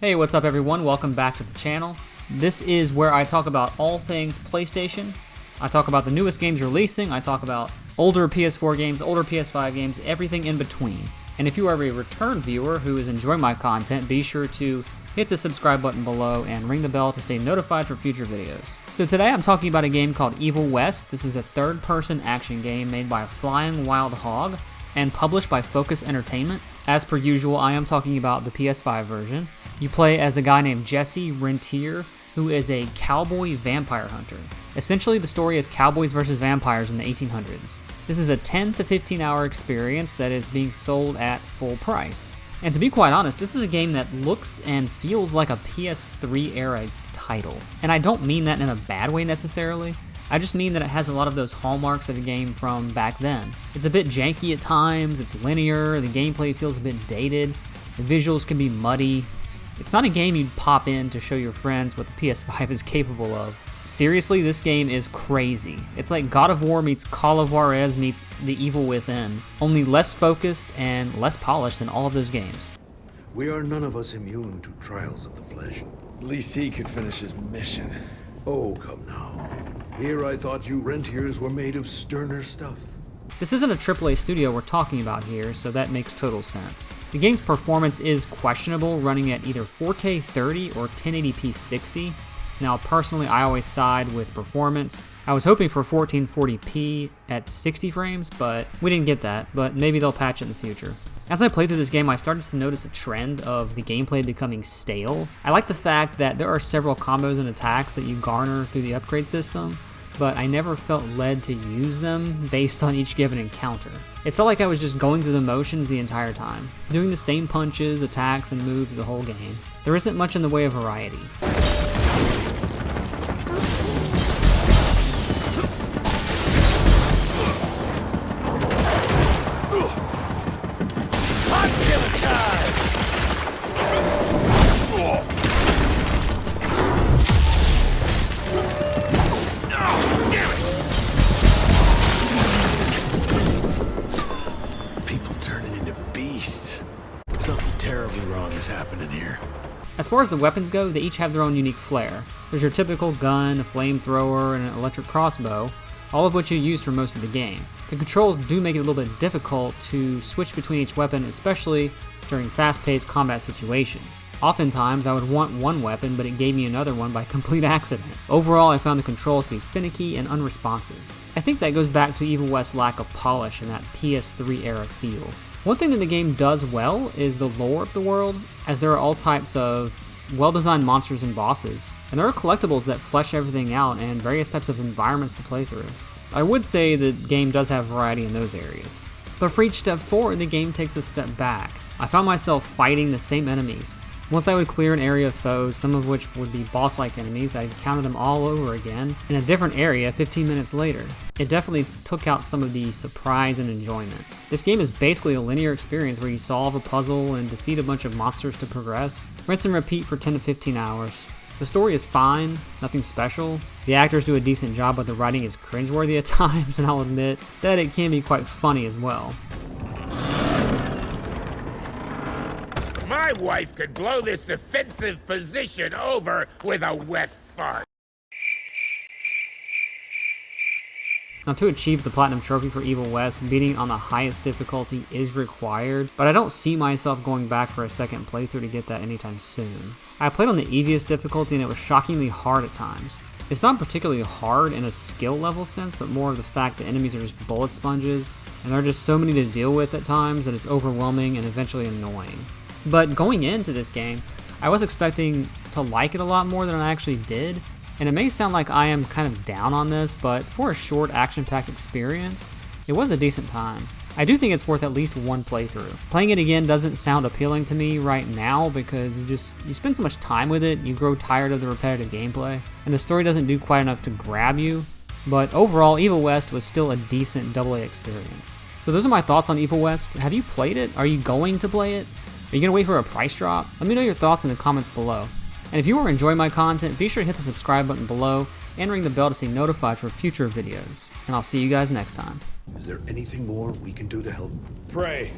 Hey, what's up everyone? Welcome back to the channel. This is where I talk about all things PlayStation. I talk about the newest games releasing, I talk about older PS4 games, older PS5 games, everything in between. And if you are a return viewer who is enjoying my content, be sure to hit the subscribe button below and ring the bell to stay notified for future videos. So today I'm talking about a game called Evil West. This is a third-person action game made by Flying Wild Hog and published by Focus Entertainment. As per usual, I am talking about the PS5 version. You play as a guy named Jesse Rentier, who is a cowboy vampire hunter. Essentially, the story is cowboys versus vampires in the 1800s. This is a 10 to 15 hour experience that is being sold at full price. And to be quite honest, this is a game that looks and feels like a PS3 era title. And I don't mean that in a bad way necessarily. I just mean that it has a lot of those hallmarks of a game from back then. It's a bit janky at times, it's linear, the gameplay feels a bit dated, the visuals can be muddy. It's not a game you'd pop in to show your friends what the PS5 is capable of. Seriously, this game is crazy. It's like God of War meets Call of Juarez meets The Evil Within, only less focused and less polished than all of those games. We are none of us immune to trials of the flesh. At least he could finish his mission. Oh, come now. Here I thought you rentiers were made of sterner stuff. This isn't a AAA studio we're talking about here, so that makes total sense. The game's performance is questionable, running at either 4K 30 or 1080p 60. Now, personally, I always side with performance. I was hoping for 1440p at 60 frames, but we didn't get that, but maybe they'll patch it in the future. As I played through this game, I started to notice a trend of the gameplay becoming stale. I like the fact that there are several combos and attacks that you garner through the upgrade system, but I never felt led to use them based on each given encounter. It felt like I was just going through the motions the entire time, doing the same punches, attacks, and moves the whole game. There isn't much in the way of variety. Something terribly wrong is happening here. As far as the weapons go, they each have their own unique flair. There's your typical gun, a flamethrower, and an electric crossbow, all of which you use for most of the game. The controls do make it a little bit difficult to switch between each weapon, especially during fast-paced combat situations. Oftentimes, I would want one weapon, but it gave me another one by complete accident. Overall, I found the controls to be finicky and unresponsive. I think that goes back to Evil West's lack of polish and that PS3 era feel. One thing that the game does well is the lore of the world, as there are all types of well-designed monsters and bosses, and there are collectibles that flesh everything out and various types of environments to play through. I would say the game does have variety in those areas. But for each step forward, the game takes a step back. I found myself fighting the same enemies. Once I would clear an area of foes, some of which would be boss-like enemies, I'd encounter them all over again in a different area 15 minutes later. It definitely took out some of the surprise and enjoyment. This game is basically a linear experience where you solve a puzzle and defeat a bunch of monsters to progress. Rinse and repeat for 10 to 15 hours. The story is fine, nothing special. The actors do a decent job, but the writing is cringeworthy at times, and I'll admit that it can be quite funny as well. My wife could blow this defensive position over with a wet fart. Now, to achieve the Platinum Trophy for Evil West, beating on the highest difficulty is required, but I don't see myself going back for a second playthrough to get that anytime soon. I played on the easiest difficulty and it was shockingly hard at times. It's not particularly hard in a skill level sense, but more of the fact that enemies are just bullet sponges, and there are just so many to deal with at times that it's overwhelming and eventually annoying. But going into this game, I was expecting to like it a lot more than I actually did, and it may sound like I am kind of down on this, but for a short action-packed experience, it was a decent time. I do think it's worth at least one playthrough. Playing it again doesn't sound appealing to me right now because you spend so much time with it, you grow tired of the repetitive gameplay, and the story doesn't do quite enough to grab you, but overall, Evil West was still a decent AA experience. So those are my thoughts on Evil West. Have you played it? Are you going to play it? Are you going to wait for a price drop? Let me know your thoughts in the comments below. And if you are enjoying my content, be sure to hit the subscribe button below and ring the bell to stay notified for future videos. And I'll see you guys next time. Is there anything more we can do to help? Pray.